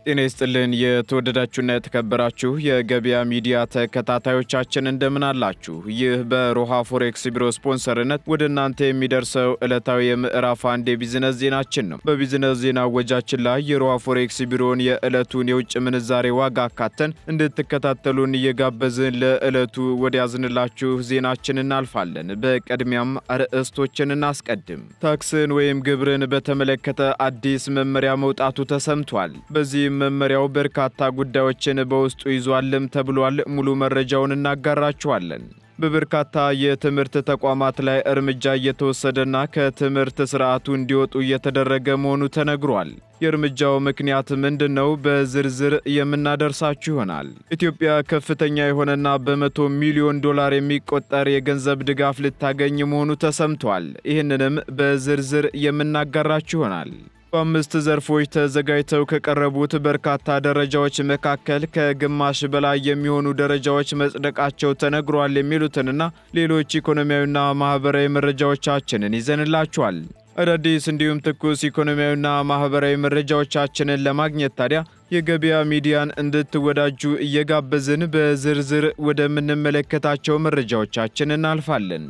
ጤና ይስጥልን የተወደዳችሁና የተከበራችሁ የገበያ ሚዲያ ተከታታዮቻችን እንደምን አላችሁ? ይህ በሮሃ ፎሬክስ ቢሮ ስፖንሰርነት ወደ እናንተ የሚደርሰው ዕለታዊ የምዕራፍ አንድ የቢዝነስ ዜናችን ነው። በቢዝነስ ዜና ወጃችን ላይ የሮሃ ፎሬክስ ቢሮን የዕለቱን የውጭ ምንዛሬ ዋጋ አካተን እንድትከታተሉን እየጋበዝን ለዕለቱ ወደ ያዝንላችሁ ዜናችን እናልፋለን። በቅድሚያም አርዕስቶችን እናስቀድም። ታክስን ወይም ግብርን በተመለከተ አዲስ መመሪያ መውጣቱ ተሰምቷል። በዚህ መመሪያው በርካታ ጉዳዮችን በውስጡ ይዟልም ተብሏል። ሙሉ መረጃውን እናጋራችኋለን። በበርካታ የትምህርት ተቋማት ላይ እርምጃ እየተወሰደና ከትምህርት ስርዓቱ እንዲወጡ እየተደረገ መሆኑ ተነግሯል። የእርምጃው ምክንያት ምንድነው? በዝርዝር የምናደርሳችሁ ይሆናል። ኢትዮጵያ ከፍተኛ የሆነና በ100 ሚሊዮን ዶላር የሚቆጠር የገንዘብ ድጋፍ ልታገኝ መሆኑ ተሰምቷል። ይህንንም በዝርዝር የምናጋራችሁ ይሆናል። በአምስት ዘርፎች ተዘጋጅተው ከቀረቡት በርካታ ደረጃዎች መካከል ከግማሽ በላይ የሚሆኑ ደረጃዎች መጽደቃቸው ተነግሯል። የሚሉትንና ሌሎች ኢኮኖሚያዊና ማህበራዊ መረጃዎቻችንን ይዘንላችኋል። አዳዲስ እንዲሁም ትኩስ ኢኮኖሚያዊና ማህበራዊ መረጃዎቻችንን ለማግኘት ታዲያ የገበያ ሚዲያን እንድትወዳጁ እየጋበዝን በዝርዝር ወደምንመለከታቸው መረጃዎቻችን እናልፋለን።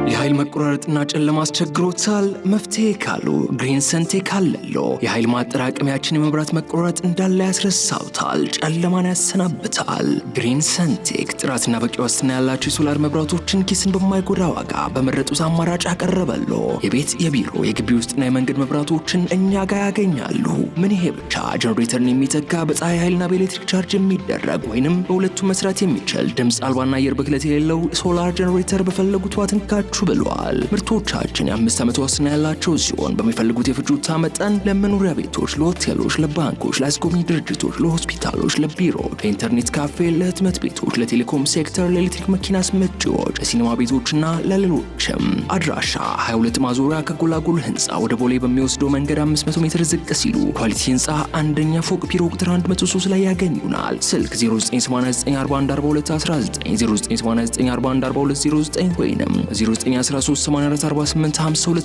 የኃይል መቆራረጥና ጨለማ አስቸግሮታል? መፍትሄ ካሉ ግሪን ሰንቴክ አለሎ። የኃይል ማጠራቀሚያችን የመብራት መቆራረጥ እንዳለ ያስረሳውታል፣ ጨለማን ያሰናብታል። ግሪን ሰንቴክ ጥራትና በቂ ዋስትና ያላቸው የሶላር መብራቶችን ኪስን በማይጎዳ ዋጋ በመረጡት አማራጭ ያቀረበሎ። የቤት የቢሮ የግቢ ውስጥና የመንገድ መብራቶችን እኛ ጋር ያገኛሉ። ምን ይሄ ብቻ! ጀነሬተርን የሚተካ በፀሐይ ኃይልና በኤሌክትሪክ ቻርጅ የሚደረግ ወይንም በሁለቱ መስራት የሚችል ድምፅ አልባና አየር ብክለት የሌለው ሶላር ጀነሬተር በፈለጉት ዋትንካችሁ ብለዋል። ምርቶቻችን የ5 ዓመት ዋስትና ያላቸው ሲሆን በሚፈልጉት የፍጆታ መጠን ለመኖሪያ ቤቶች፣ ለሆቴሎች፣ ለባንኮች፣ ለአስጎብኚ ድርጅቶች፣ ለሆስፒታሎች፣ ለቢሮ፣ ለኢንተርኔት ካፌ፣ ለህትመት ቤቶች፣ ለቴሌኮም ሴክተር፣ ለኤሌክትሪክ መኪና አስመጪዎች፣ ለሲኒማ ቤቶችና ለሌሎችም። አድራሻ 22 ማዞሪያ ከጎላጎል ህንፃ ወደ ቦሌ በሚወስደው መንገድ 500 ሜትር ዝቅ ሲሉ ኳሊቲ ህንፃ አንደኛ ፎቅ ቢሮ ቁጥር 103 ላይ ያገኙናል። ስልክ 0989414219 0989414209 ወይንም 913844852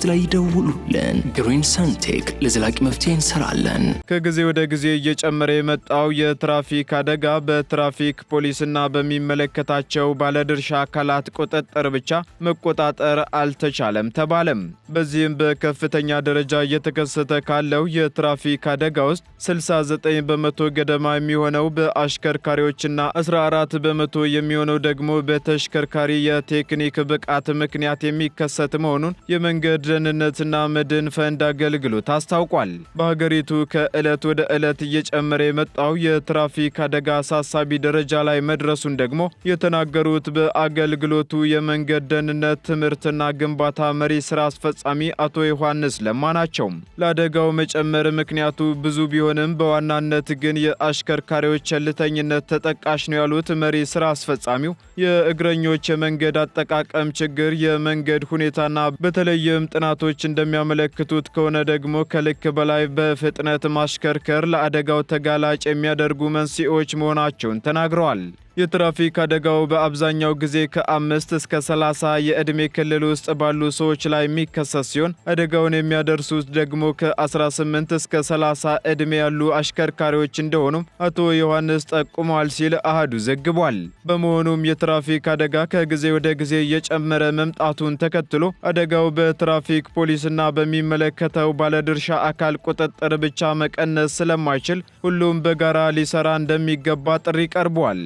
ላይ ይደውሉልን። ግሪን ሰንቴክ ለዘላቂ መፍትሄ እንሰራለን። ከጊዜ ወደ ጊዜ እየጨመረ የመጣው የትራፊክ አደጋ በትራፊክ ፖሊስና በሚመለከታቸው ባለድርሻ አካላት ቁጥጥር ብቻ መቆጣጠር አልተቻለም ተባለም። በዚህም በከፍተኛ ደረጃ እየተከሰተ ካለው የትራፊክ አደጋ ውስጥ 69 በመቶ ገደማ የሚሆነው በአሽከርካሪዎችና 14 በመቶ የሚሆነው ደግሞ በተሽከርካሪ የቴክኒክ ብቃት ምክንያት የሚከሰት መሆኑን የመንገድ ደህንነትና መድን ፈንድ አገልግሎት አስታውቋል። በሀገሪቱ ከዕለት ወደ ዕለት እየጨመረ የመጣው የትራፊክ አደጋ አሳሳቢ ደረጃ ላይ መድረሱን ደግሞ የተናገሩት በአገልግሎቱ የመንገድ ደህንነት ትምህርትና ግንባታ መሪ ስራ አስፈጻሚ አቶ ዮሐንስ ለማ ናቸው። ለአደጋው መጨመር ምክንያቱ ብዙ ቢሆንም በዋናነት ግን የአሽከርካሪዎች ቸልተኝነት ተጠቃሽ ነው ያሉት መሪ ስራ አስፈጻሚው የእግረኞች የመንገድ አጠቃቀም ችግር፣ የመንገድ ሁኔታና በተለይም ጥናቶች እንደሚያመለክቱት ከሆነ ደግሞ ከልክ በላይ በፍጥነት ማሽከርከር ለአደጋው ተጋላጭ የሚያደርጉ መንስኤዎች መሆናቸውን ተናግረዋል። የትራፊክ አደጋው በአብዛኛው ጊዜ ከ5 እስከ 30 የዕድሜ ክልል ውስጥ ባሉ ሰዎች ላይ የሚከሰት ሲሆን አደጋውን የሚያደርሱት ደግሞ ከ18 እስከ 30 ዕድሜ ያሉ አሽከርካሪዎች እንደሆኑም አቶ ዮሐንስ ጠቁመዋል ሲል አሃዱ ዘግቧል። በመሆኑም የትራፊክ አደጋ ከጊዜ ወደ ጊዜ እየጨመረ መምጣቱን ተከትሎ አደጋው በትራፊክ ፖሊስና በሚመለከተው ባለድርሻ አካል ቁጥጥር ብቻ መቀነስ ስለማይችል ሁሉም በጋራ ሊሰራ እንደሚገባ ጥሪ ቀርቧል።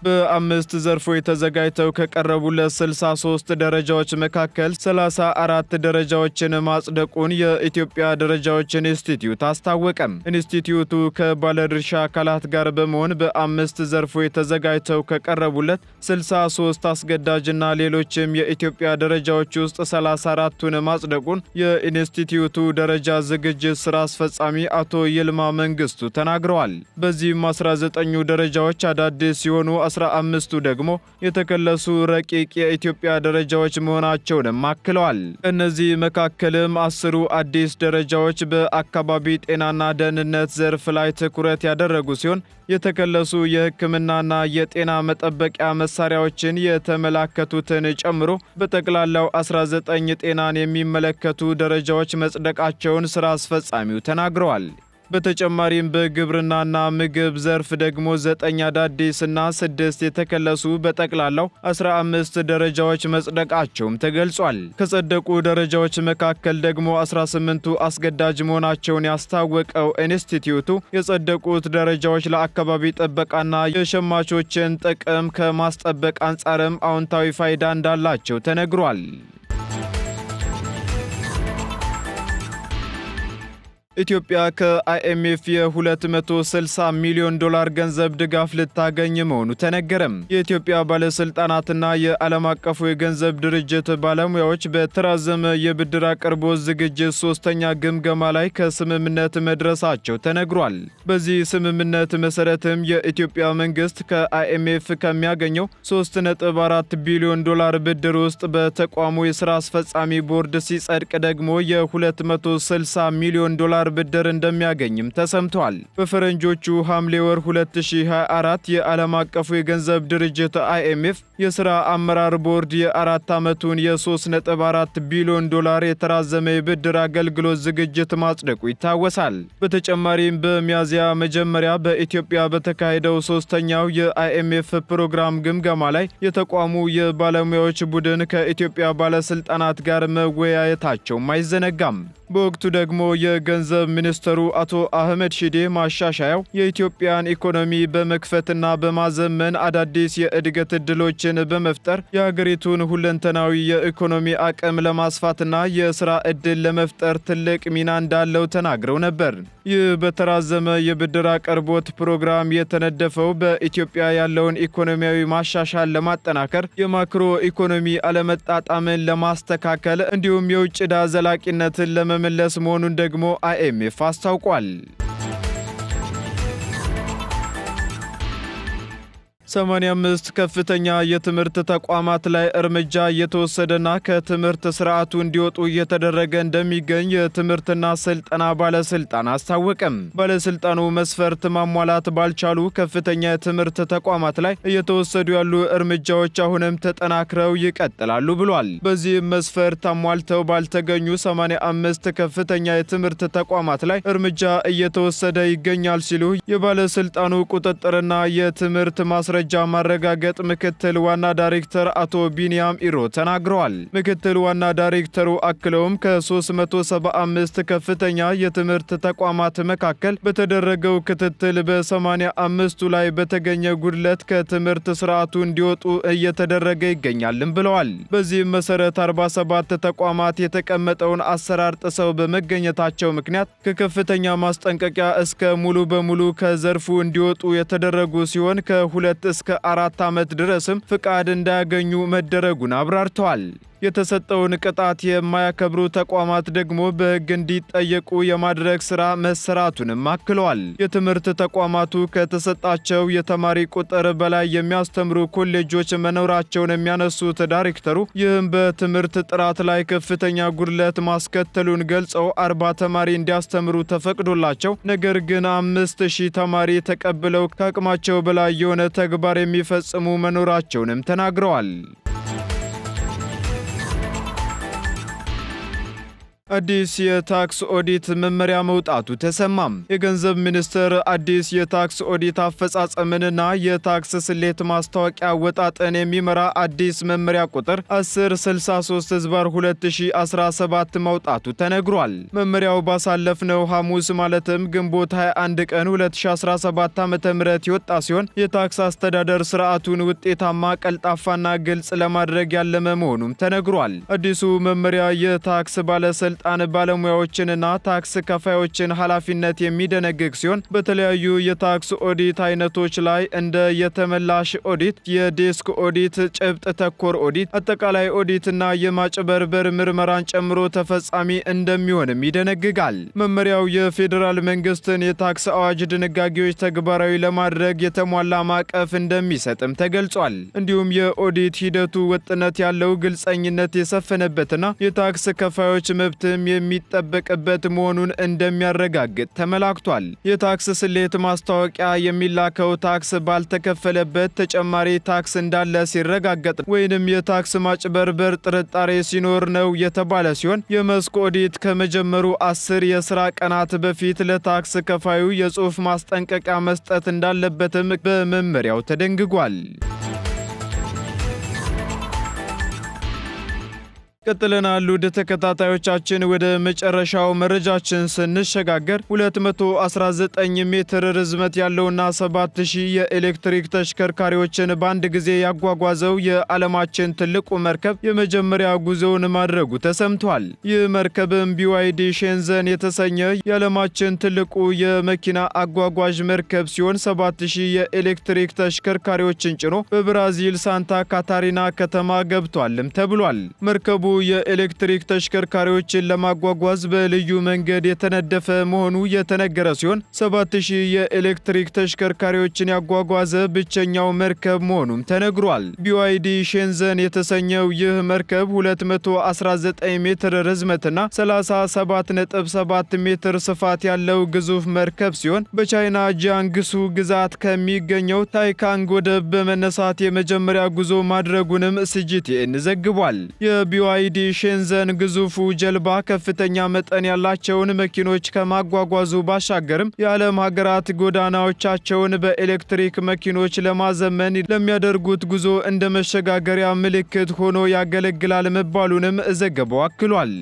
በአምስት ዘርፎች ተዘጋጅተው ከቀረቡለት 63 ደረጃዎች መካከል 34 ደረጃዎችን ማጽደቁን የኢትዮጵያ ደረጃዎች ኢንስቲትዩት አስታወቀም። ኢንስቲትዩቱ ከባለድርሻ አካላት ጋር በመሆን በአምስት ዘርፎች ተዘጋጅተው ከቀረቡለት 63 አስገዳጅና ሌሎችም የኢትዮጵያ ደረጃዎች ውስጥ 34ቱን ማጽደቁን የኢንስቲትዩቱ ደረጃ ዝግጅት ስራ አስፈጻሚ አቶ ይልማ መንግስቱ ተናግረዋል። በዚህም 19ኙ ደረጃዎች አዳዲስ ሲሆኑ 15ቱ ደግሞ የተከለሱ ረቂቅ የኢትዮጵያ ደረጃዎች መሆናቸውንም አክለዋል። ከእነዚህ መካከልም 10ሩ አዲስ ደረጃዎች በአካባቢ ጤናና ደህንነት ዘርፍ ላይ ትኩረት ያደረጉ ሲሆን የተከለሱ የሕክምናና የጤና መጠበቂያ መሳሪያዎችን የተመላከቱትን ጨምሮ በጠቅላላው 19 ጤናን የሚመለከቱ ደረጃዎች መጽደቃቸውን ሥራ አስፈጻሚው ተናግረዋል። በተጨማሪም በግብርናና ምግብ ዘርፍ ደግሞ 9 አዳዲስና 6 የተከለሱ በጠቅላላው 15 ደረጃዎች መጽደቃቸውም ተገልጿል። ከጸደቁ ደረጃዎች መካከል ደግሞ 18ቱ አስገዳጅ መሆናቸውን ያስታወቀው ኢንስቲትዩቱ የጸደቁት ደረጃዎች ለአካባቢ ጥበቃና የሸማቾችን ጥቅም ከማስጠበቅ አንጻርም አዎንታዊ ፋይዳ እንዳላቸው ተነግሯል። ኢትዮጵያ ከአይኤምኤፍ የ260 ሚሊዮን ዶላር ገንዘብ ድጋፍ ልታገኝ መሆኑ ተነገረም። የኢትዮጵያ ባለስልጣናትና የዓለም አቀፉ የገንዘብ ድርጅት ባለሙያዎች በተራዘመ የብድር አቅርቦት ዝግጅት 3ኛ ግምገማ ላይ ከስምምነት መድረሳቸው ተነግሯል። በዚህ ስምምነት መሰረትም የኢትዮጵያ መንግስት ከአይኤምኤፍ ከሚያገኘው 3.4 ቢሊዮን ዶላር ብድር ውስጥ በተቋሙ የሥራ አስፈጻሚ ቦርድ ሲጸድቅ ደግሞ የ260 ሚሊዮን ዶላር ብድር እንደሚያገኝም ተሰምቷል። በፈረንጆቹ ሐምሌ ወር 2024 የዓለም አቀፉ የገንዘብ ድርጅት አይኤምኤፍ የሥራ አመራር ቦርድ የ4 ዓመቱን የ3.4 ቢሊዮን ዶላር የተራዘመ የብድር አገልግሎት ዝግጅት ማጽደቁ ይታወሳል። በተጨማሪም በሚያዝያ መጀመሪያ በኢትዮጵያ በተካሄደው 3ኛው የአይኤምኤፍ ፕሮግራም ግምገማ ላይ የተቋሙ የባለሙያዎች ቡድን ከኢትዮጵያ ባለስልጣናት ጋር መወያየታቸውም አይዘነጋም። በወቅቱ ደግሞ የገንዘብ ሚኒስትሩ አቶ አህመድ ሺዴ ማሻሻያው የኢትዮጵያን ኢኮኖሚ በመክፈትና በማዘመን አዳዲስ የእድገት ዕድሎችን በመፍጠር የሀገሪቱን ሁለንተናዊ የኢኮኖሚ አቅም ለማስፋትና የሥራ ዕድል ለመፍጠር ትልቅ ሚና እንዳለው ተናግረው ነበር። ይህ በተራዘመ የብድር አቅርቦት ፕሮግራም የተነደፈው በኢትዮጵያ ያለውን ኢኮኖሚያዊ ማሻሻል ለማጠናከር፣ የማክሮ ኢኮኖሚ አለመጣጣምን ለማስተካከል እንዲሁም የውጭ ዕዳ ዘላቂነትን ለመመለስ መሆኑን ደግሞ አይኤምኤፍ አስታውቋል። 85 ከፍተኛ የትምህርት ተቋማት ላይ እርምጃ እየተወሰደና ከትምህርት ስርዓቱ እንዲወጡ እየተደረገ እንደሚገኝ የትምህርትና ስልጠና ባለስልጣን አስታወቀም። ባለስልጣኑ መስፈርት ማሟላት ባልቻሉ ከፍተኛ የትምህርት ተቋማት ላይ እየተወሰዱ ያሉ እርምጃዎች አሁንም ተጠናክረው ይቀጥላሉ ብሏል። በዚህም መስፈርት አሟልተው ባልተገኙ 85 ከፍተኛ የትምህርት ተቋማት ላይ እርምጃ እየተወሰደ ይገኛል ሲሉ የባለስልጣኑ ቁጥጥርና የትምህርት ማስረጃ ማረጋገጥ ምክትል ዋና ዳይሬክተር አቶ ቢኒያም ኢሮ ተናግረዋል። ምክትል ዋና ዳይሬክተሩ አክለውም ከ375 ከፍተኛ የትምህርት ተቋማት መካከል በተደረገው ክትትል በ85ቱ ላይ በተገኘ ጉድለት ከትምህርት ስርዓቱ እንዲወጡ እየተደረገ ይገኛልም ብለዋል። በዚህም መሰረት 47 ተቋማት የተቀመጠውን አሰራር ጥሰው በመገኘታቸው ምክንያት ከከፍተኛ ማስጠንቀቂያ እስከ ሙሉ በሙሉ ከዘርፉ እንዲወጡ የተደረጉ ሲሆን ከ2 እስከ 4 ዓመት ድረስም ፍቃድ እንዳያገኙ መደረጉን አብራርተዋል። የተሰጠውን ቅጣት የማያከብሩ ተቋማት ደግሞ በሕግ እንዲጠየቁ የማድረግ ሥራ መሰራቱንም አክለዋል። የትምህርት ተቋማቱ ከተሰጣቸው የተማሪ ቁጥር በላይ የሚያስተምሩ ኮሌጆች መኖራቸውን የሚያነሱት ዳይሬክተሩ ይህም በትምህርት ጥራት ላይ ከፍተኛ ጉድለት ማስከተሉን ገልጸው 40 ተማሪ እንዲያስተምሩ ተፈቅዶላቸው ነገር ግን 5000 ተማሪ ተቀብለው ከአቅማቸው በላይ የሆነ ተግባር የሚፈጽሙ መኖራቸውንም ተናግረዋል። አዲስ የታክስ ኦዲት መመሪያ መውጣቱ ተሰማም። የገንዘብ ሚኒስቴር አዲስ የታክስ ኦዲት አፈጻጸምንና የታክስ ስሌት ማስታወቂያ አወጣጥን የሚመራ አዲስ መመሪያ ቁጥር 1063/2017 ማውጣቱ ተነግሯል። መመሪያው ባሳለፍነው ሐሙስ ማለትም ግንቦት 21 ቀን 2017 ዓ.ም የወጣ ሲሆን የታክስ አስተዳደር ስርዓቱን ውጤታማ፣ ቀልጣፋና ግልጽ ለማድረግ ያለመ መሆኑም ተነግሯል። አዲሱ መመሪያ የታክስ ባለስልጣን ባለስልጣን ባለሙያዎችንና ታክስ ከፋዮችን ኃላፊነት የሚደነግግ ሲሆን በተለያዩ የታክስ ኦዲት አይነቶች ላይ እንደ የተመላሽ ኦዲት፣ የዴስክ ኦዲት፣ ጭብጥ ተኮር ኦዲት፣ አጠቃላይ ኦዲትና የማጭበርበር ምርመራን ጨምሮ ተፈጻሚ እንደሚሆንም ይደነግጋል። መመሪያው የፌዴራል መንግስትን የታክስ አዋጅ ድንጋጌዎች ተግባራዊ ለማድረግ የተሟላ ማዕቀፍ እንደሚሰጥም ተገልጿል። እንዲሁም የኦዲት ሂደቱ ወጥነት ያለው ግልጸኝነት የሰፈነበትና የታክስ ከፋዮች መብትም የሚጠበቅበት መሆኑን እንደሚያረጋግጥ ተመላክቷል። የታክስ ስሌት ማስታወቂያ የሚላከው ታክስ ባልተከፈለበት ተጨማሪ ታክስ እንዳለ ሲረጋገጥ ወይንም የታክስ ማጭበርበር ጥርጣሬ ሲኖር ነው የተባለ ሲሆን የመስክ ኦዲት ከመጀመሩ 10 የሥራ ቀናት በፊት ለታክስ ከፋዩ የጽሑፍ ማስጠንቀቂያ መስጠት እንዳለበትም በመመሪያው ተደንግጓል። ቀጥለናል። ውድ ተከታታዮቻችን ወደ መጨረሻው መረጃችን ስንሸጋገር 219 ሜትር ርዝመት ያለውና 7000 የኤሌክትሪክ ተሽከርካሪዎችን በአንድ ጊዜ ያጓጓዘው የዓለማችን ትልቁ መርከብ የመጀመሪያ ጉዞውን ማድረጉ ተሰምቷል። ይህ መርከብም BYD ሼንዘን የተሰኘ የዓለማችን ትልቁ የመኪና አጓጓዥ መርከብ ሲሆን 7000 የኤሌክትሪክ ተሽከርካሪዎችን ጭኖ በብራዚል ሳንታ ካታሪና ከተማ ገብቷልም ተብሏል። መርከቡ የኤሌክትሪክ ተሽከርካሪዎችን ለማጓጓዝ በልዩ መንገድ የተነደፈ መሆኑ የተነገረ ሲሆን 7000 የኤሌክትሪክ ተሽከርካሪዎችን ያጓጓዘ ብቸኛው መርከብ መሆኑም ተነግሯል። BYD ሼንዘን የተሰኘው ይህ መርከብ 219 ሜትር ርዝመትና 37.7 ሜትር ስፋት ያለው ግዙፍ መርከብ ሲሆን በቻይና ጂያንግሱ ግዛት ከሚገኘው ታይካንግ ወደብ በመነሳት የመጀመሪያ ጉዞ ማድረጉንም CGTN ዘግቧል። BYD ሼንዘን ግዙፉ ጀልባ ከፍተኛ መጠን ያላቸውን መኪኖች ከማጓጓዙ ባሻገርም የዓለም ሀገራት ጎዳናዎቻቸውን በኤሌክትሪክ መኪኖች ለማዘመን ለሚያደርጉት ጉዞ እንደ መሸጋገሪያ ምልክት ሆኖ ያገለግላል መባሉንም ዘገባው አክሏል።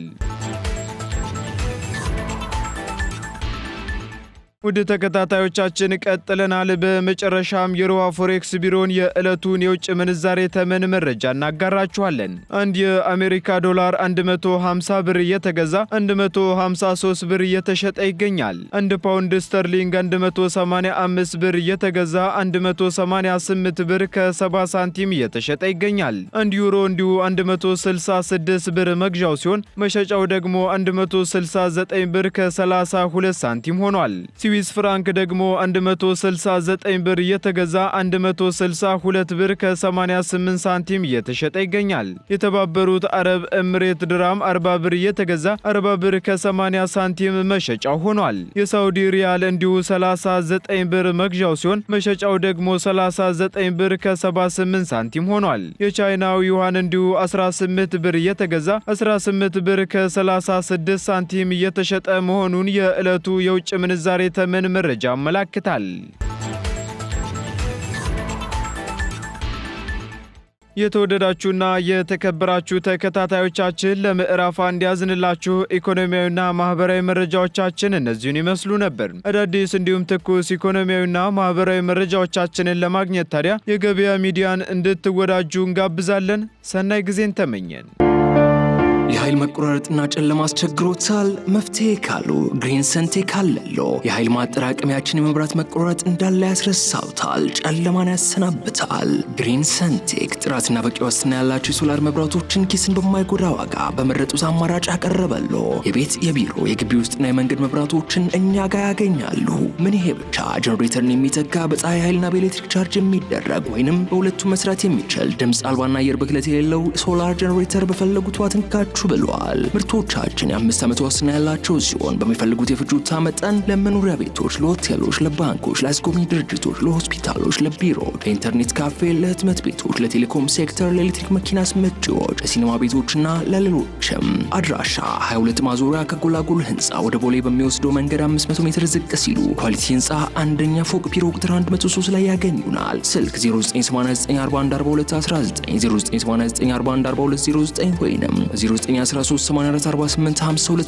ውድ ተከታታዮቻችን ቀጥለናል። በመጨረሻም የሮሃ ፎሬክስ ቢሮን የዕለቱን የውጭ ምንዛሬ ተመን መረጃ እናጋራችኋለን። አንድ የአሜሪካ ዶላር 150 ብር እየተገዛ 153 ብር እየተሸጠ ይገኛል። አንድ ፓውንድ ስተርሊንግ 185 ብር እየተገዛ 188 ብር ከ70 ሳንቲም እየተሸጠ ይገኛል። አንድ ዩሮ እንዲሁ 166 ብር መግዣው ሲሆን መሸጫው ደግሞ 169 ብር ከ32 ሳንቲም ሆኗል። ስዊስ ፍራንክ ደግሞ 169 ብር እየተገዛ 162 ብር ከ88 ሳንቲም እየተሸጠ ይገኛል። የተባበሩት አረብ ኤምሬት ድራም 40 ብር እየተገዛ 40 ብር ከ80 ሳንቲም መሸጫው ሆኗል። የሳውዲ ሪያል እንዲሁ 39 ብር መግዣው ሲሆን መሸጫው ደግሞ 39 ብር ከ78 ሳንቲም ሆኗል። የቻይናው ዩዋን እንዲሁ 18 ብር እየተገዛ 18 ብር ከ36 ሳንቲም እየተሸጠ መሆኑን የዕለቱ የውጭ ምንዛሬ ተመን መረጃ ያመለክታል። የተወደዳችሁና የተከበራችሁ ተከታታዮቻችን ለምዕራፍ አንድ ያዝንላችሁ ኢኮኖሚያዊና ማህበራዊ መረጃዎቻችን እነዚህን ይመስሉ ነበር። አዳዲስ እንዲሁም ትኩስ ኢኮኖሚያዊና ማህበራዊ መረጃዎቻችንን ለማግኘት ታዲያ የገበያ ሚዲያን እንድትወዳጁ እንጋብዛለን። ሰናይ ጊዜን ተመኘን። የኃይል መቆራረጥና ጨለማ አስቸግሮታል? መፍትሄ ካሉ ግሪን ሰንቴክ አለሎ። የኃይል ማጠራቀሚያችን የመብራት መቆራረጥ እንዳለ ያስረሳውታል፣ ጨለማን ያሰናብታል። ግሪን ሰንቴክ ጥራትና በቂ ዋስትና ያላቸው የሶላር መብራቶችን ኪስን በማይጎዳ ዋጋ በመረጡት አማራጭ ያቀረበሎ። የቤት የቢሮ የግቢ ውስጥና የመንገድ መብራቶችን እኛ ጋር ያገኛሉ። ምን ይሄ ብቻ! ጀነሬተርን የሚተካ በፀሐይ ኃይልና በኤሌክትሪክ ቻርጅ የሚደረግ ወይንም በሁለቱ መስራት የሚችል ድምፅ አልባና አየር ብክለት የሌለው ሶላር ጀነሬተር በፈለጉት ዋትንካችሁ ብለዋል። ምርቶቻችን የ5 ዓመት ዋስትና ያላቸው ሲሆን በሚፈልጉት የፍጆታ መጠን ለመኖሪያ ቤቶች፣ ለሆቴሎች፣ ለባንኮች፣ ለአስጎብኚ ድርጅቶች፣ ለሆስፒታሎች፣ ለቢሮ፣ ለኢንተርኔት ካፌ፣ ለህትመት ቤቶች፣ ለቴሌኮም ሴክተር፣ ለኤሌክትሪክ መኪና አስመጪዎች፣ ለሲኒማ ቤቶችና ለሌሎችም። አድራሻ 22 ማዞሪያ ከጎላጎል ህንፃ ወደ ቦሌ በሚወስደው መንገድ 500 ሜትር ዝቅ ሲሉ ኳሊቲ ህንፃ አንደኛ ፎቅ ቢሮ ቁጥር 103 ላይ ያገኙናል። ስልክ 0989414219 0989414209 ወይንም 0913844852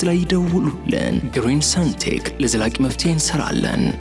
ላይ ይደውሉልን። ግሪን ሰንቴክ ለዘላቂ መፍትሄ እንሰራለን።